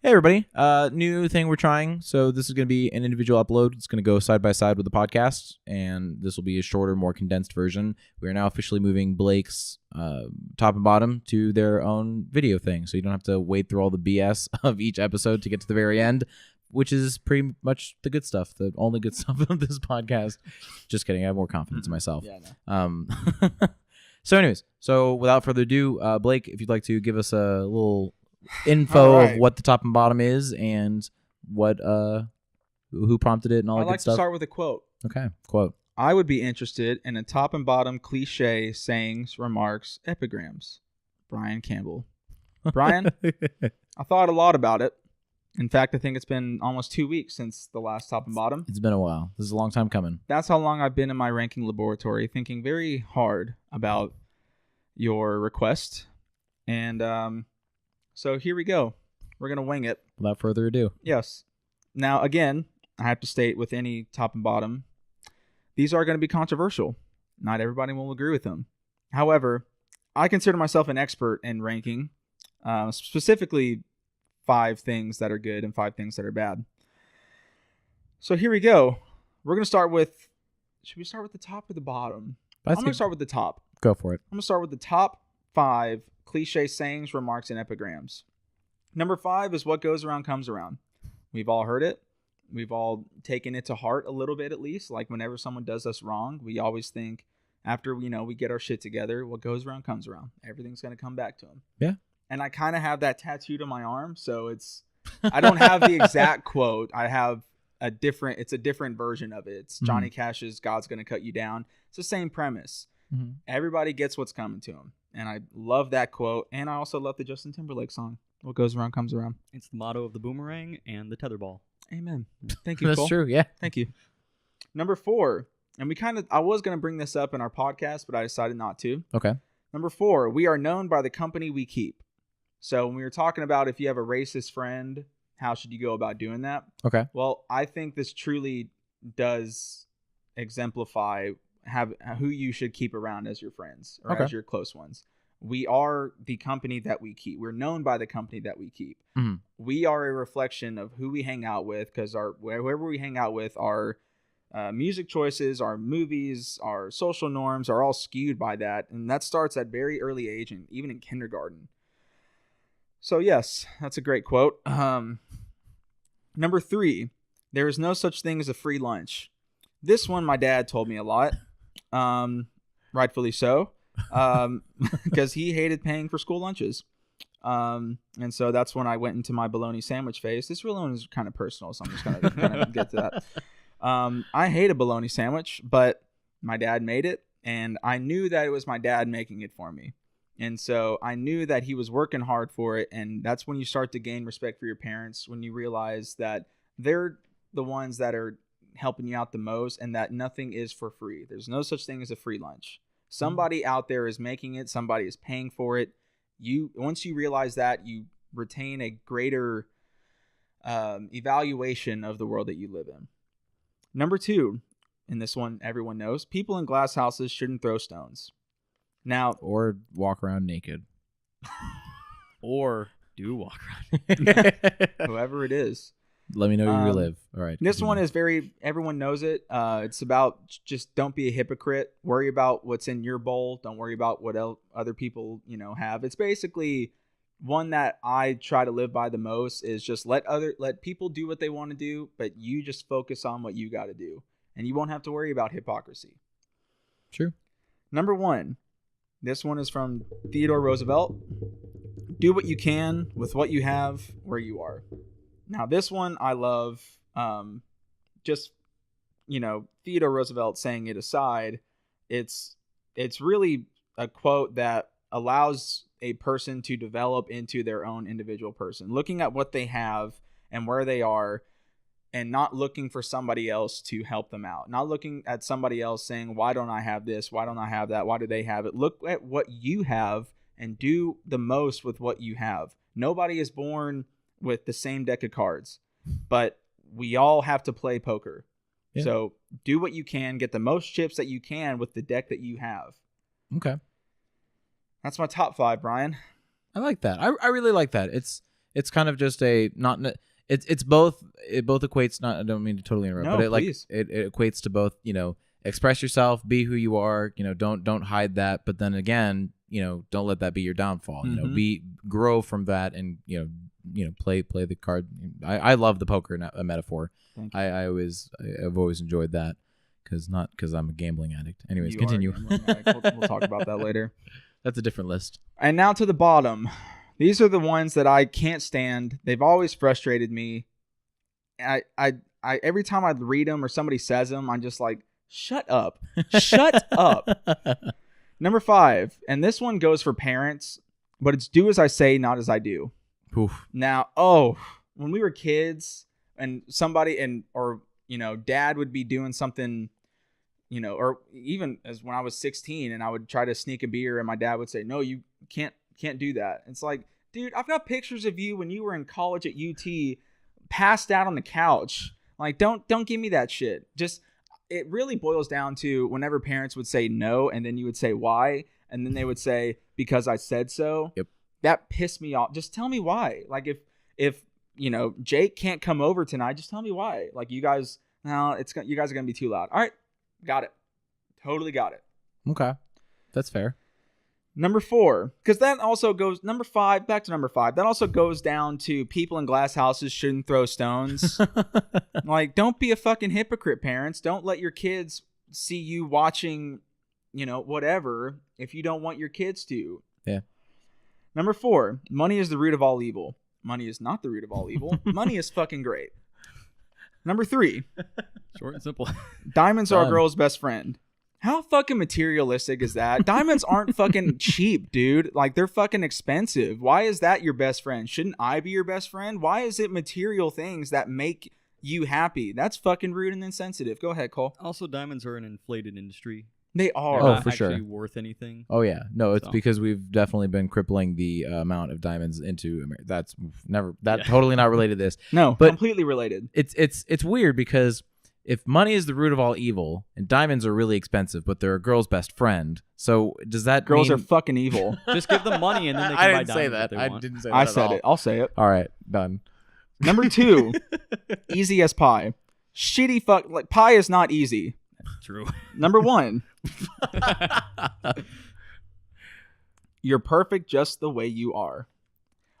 Hey everybody, new thing we're trying. So this is going to be an individual upload. It's going to go side by side with the podcast, and this will be a shorter, more condensed version. We are now officially moving Blake's top and bottom to their own video thing, so you don't have to wade through all the BS of each episode to get to the very end, which is pretty much the good stuff, the only good stuff of this podcast. Just kidding, I have more confidence in myself. Yeah, no. So anyways, without further ado, Blake, if you'd like to give us a little info of what the top and bottom is and what who prompted it and all that good stuff. I'd like to start with a quote. Okay, quote. I would be interested in a top and bottom cliche sayings, remarks, epigrams. Brian Campbell. Brian, I thought a lot about it. In fact, I think it's been almost 2 weeks since the last top and bottom. It's been a while. This is a long time coming. That's how long I've been in my ranking laboratory, thinking very hard about your request. And so here we go. We're going to wing it. Without further ado. Yes. Now, again, I have to state with any top and bottom, these are going to be controversial. Not everybody will agree with them. However, I consider myself an expert in ranking, specifically 5 things that are good and 5 things that are bad. So here we go. We're going to start with, should we start with the top or the bottom? I'm going to start with the top. Go for it. I'm going to start with the top 5 cliche sayings, remarks, and epigrams. Number 5 is what goes around comes around. We've all heard it. We've all taken it to heart a little bit, at least. Like whenever someone does us wrong, we always think after we get our shit together, what goes around comes around. Everything's going to come back to them. Yeah. And I kind of have that tattooed on my arm, so I don't have the exact quote. I have it's a different version of it. It's Johnny Cash's "God's Gonna Cut You Down." It's the same premise. Mm-hmm. Everybody gets what's coming to them. And I love that quote. And I also love the Justin Timberlake song, "What Goes Around Comes Around." It's the motto of the boomerang and the tetherball. Amen. Thank you, That's Cole. true, yeah. Thank you. Number 4, and I was going to bring this up in our podcast, but I decided not to. Okay. Number 4, we are known by the company we keep. So when we were talking about if you have a racist friend, how should you go about doing that? Okay. Well, I think this truly does exemplify who you should keep around as your friends or as your close ones. We are the company that we keep. We're known by the company that we keep. Mm-hmm. We are a reflection of who we hang out with, because wherever we hang out with, our music choices, our movies, our social norms are all skewed by that. And that starts at very early age and even in kindergarten. So yes, that's a great quote. Number 3, there is no such thing as a free lunch. This one my dad told me a lot, rightfully so, because he hated paying for school lunches. And so that's when I went into my bologna sandwich phase. This real one is kind of personal, so I'm just going to get to that. I hate a bologna sandwich, but my dad made it, and I knew that it was my dad making it for me. And so I knew that he was working hard for it, and that's when you start to gain respect for your parents, when you realize that they're the ones that are helping you out the most and that nothing is for free. There's no such thing as a free lunch. Somebody out there is making it. Somebody is paying for it. Once you realize that, you retain a greater evaluation of the world that you live in. Number 2, and this one everyone knows, people in glass houses shouldn't throw stones. Now, or walk around naked. Or do walk around. Whoever it is. Let me know where you live. All right. This one is everyone knows it. It's about just don't be a hypocrite. Worry about what's in your bowl. Don't worry about what other people, have. It's basically one that I try to live by the most, is just let people do what they want to do, but you just focus on what you got to do. And you won't have to worry about hypocrisy. True. Number 1. This one is from Theodore Roosevelt. Do what you can with what you have where you are. Now, this one I love. Theodore Roosevelt saying it aside, it's really a quote that allows a person to develop into their own individual person, looking at what they have and where they are, and not looking for somebody else to help them out. Not looking at somebody else saying, why don't I have this? Why don't I have that? Why do they have it? Look at what you have and do the most with what you have. Nobody is born with the same deck of cards, but we all have to play poker. Yeah. So do what you can, get the most chips that you can with the deck that you have. Okay. That's my top 5, Brian. I like that. I really like that. It's It's kind of just a not. It's both. It both equates. Not. I don't mean to totally interrupt, No, but please. it equates to both. Express yourself, be who you are. Don't hide that. But then again, don't let that be your downfall. Grow from that, and play the card. I love the poker metaphor. I've always enjoyed that because I'm a gambling addict. Anyways, continue. We'll talk about that later. That's a different list. And now to the bottom. These are the ones that I can't stand. They've always frustrated me. I every time I read them or somebody says them, I'm just like, shut up. Shut up. Number 5. And this one goes for parents, but it's do as I say, not as I do. Oof. Now, when we were kids and dad would be doing something, or even as when I was 16 and I would try to sneak a beer and my dad would say, no, you can't do that. It's like, dude, I've got pictures of you when you were in college at UT passed out on the couch. Like, don't give me that shit. Just, it really boils down to whenever parents would say no and then you would say why, and then they would say because I said so. Yep. That pissed me off. Just tell me why. Like if Jake can't come over tonight, just tell me why. Like you guys are gonna be too loud. All right, got it. Totally got it. Okay, that's fair. Number 4, because that also goes back to number 5. That also goes down to people in glass houses shouldn't throw stones. Like, don't be a fucking hypocrite, parents. Don't let your kids see you watching, whatever, if you don't want your kids to. Yeah. Number 4, money is the root of all evil. Money is not the root of all evil. Money is fucking great. Number 3, Short and simple. diamonds are a girl's best friend. How fucking materialistic is that? Diamonds aren't fucking cheap, dude. Like, they're fucking expensive. Why is that your best friend? Shouldn't I be your best friend? Why is it material things that make you happy? That's fucking rude and insensitive. Go ahead, Cole. Also, diamonds are an inflated industry. They are. They're Oh, not for actually sure. worth anything. Oh yeah, no, it's So. because we've definitely been crippling the amount of diamonds into America. That's totally not related to this. No, but completely related. It's weird because if money is the root of all evil and diamonds are really expensive, but they're a girl's best friend, so does that Girls mean... are fucking evil. Just give them money and then they can I buy didn't say diamonds that. if they I want. didn't say that. I at said all. it. I'll say it. All right, done. Number 2, easy as pie. Shitty fuck. Like, pie is not easy. True. Number 1, you're perfect just the way you are.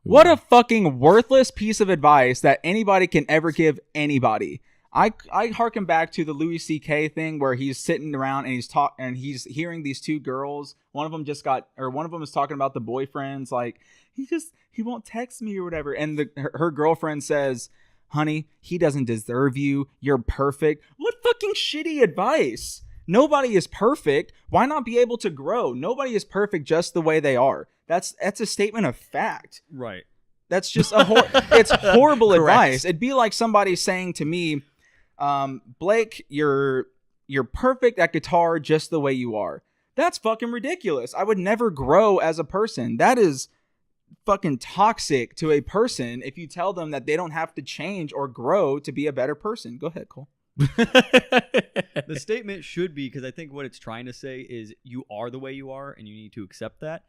What a fucking worthless piece of advice that anybody can ever give anybody. I harken back to the Louis C.K. thing where he's sitting around and he's hearing these 2 girls. One of them is talking about the boyfriends, like he won't text me or whatever. And her girlfriend says, honey, he doesn't deserve you. You're perfect. What fucking shitty advice? Nobody is perfect. Why not be able to grow? Nobody is perfect just the way they are. That's a statement of fact. Right. That's just it's horrible advice. It'd be like somebody saying to me, Blake, you're perfect at guitar just the way you are. That's fucking ridiculous. I would never grow as a person. That is fucking toxic to a person if you tell them that they don't have to change or grow to be a better person. Go ahead, Cole. The statement should be, because I think what it's trying to say is you are the way you are and you need to accept that.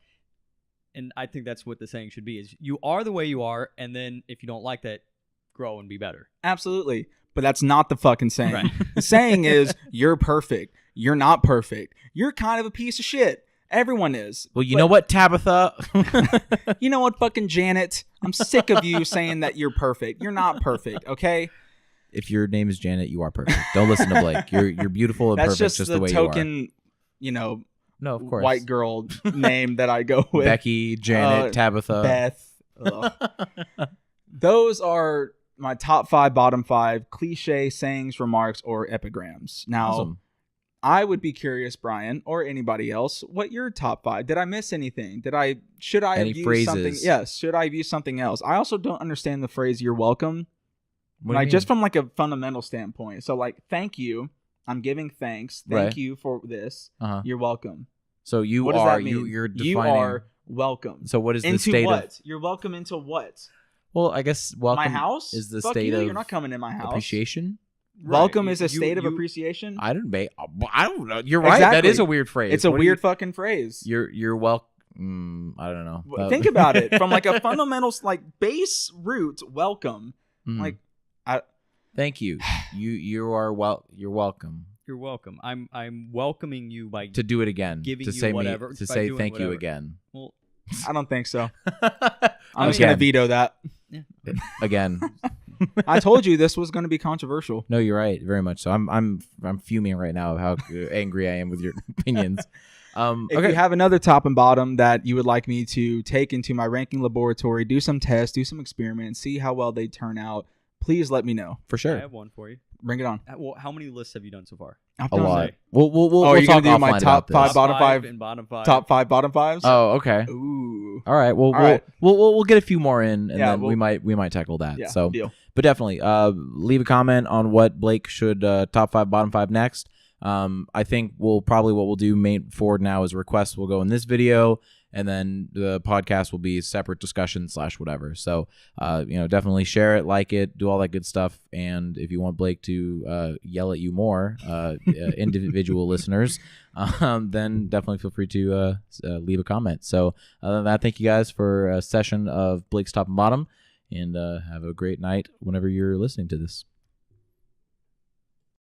And I think that's what the saying should be, is you are the way you are, and then if you don't like that, grow and be better. Absolutely. But that's not the fucking saying. Right. The saying is you're perfect. You're not perfect. You're kind of a piece of shit. Everyone is. Well, you know what, Tabitha? You know what, fucking Janet? I'm sick of you saying that you're perfect. You're not perfect, okay? If your name is Janet, you are perfect. Don't listen to Blake. You're beautiful and That's perfect just the way token, No, of course. white girl name that I go with. Becky, Janet, Tabitha. Beth. Ugh. Those are my top 5, bottom 5 cliche sayings, remarks, or epigrams. Now, Awesome. I would be curious, Brian, or anybody else, what your top 5? Did I miss anything? Should I have Any used phrases? something? Yes. Should I have used something else? I also don't understand the phrase "you're welcome." What do you Just mean? from like a fundamental standpoint. So like, thank you. I'm giving thanks. Thank Right. you for this. Uh-huh. You're welcome. So you What does are that mean? you're defining. You are welcome. So what is the into state what? of? You're welcome into what? Well, I guess welcome My house is the Fuck state you, of You're not coming in my house. appreciation. Welcome Right. is a state of You- appreciation. I don't know. You're right. That Exactly. is a weird phrase. It's a What do weird fucking phrase. You're I don't know. Think about it from like a fundamental like base root. Welcome. Like, thank you. You're welcome. You're welcome. I'm welcoming you by to do it again. Giving to you say whatever. to say thank whatever. you again. Well, I don't think so. I'm just gonna veto that. Yeah. Again. I told you this was going to be controversial. No, you're right, very much so. I'm fuming right now of how angry I am with your opinions. If you have another top and bottom that you would like me to take into my ranking laboratory, do some tests, do some experiments, see how well they turn out, please let me know. For sure. I have one for you. Bring it on. Well, how many lists have you done so far? I've A done lot. it. We'll you're talk gonna do my offline top about five, this. bottom five, and bottom five. top five, bottom fives. Oh, okay. Ooh. All right. Well, right. we'll get a few more in, and Yeah, then we might tackle that. Yeah. So, Deal. but definitely, leave a comment on what Blake should top five, bottom five next. I think what we'll do forward now is requests will go in this video, and then the podcast will be separate discussion / whatever. So, definitely share it, like it, do all that good stuff. And if you want Blake to yell at you more, individual listeners, then definitely feel free to leave a comment. So, other than that, thank you guys for a session of Blake's Top and Bottom, and have a great night whenever you're listening to this.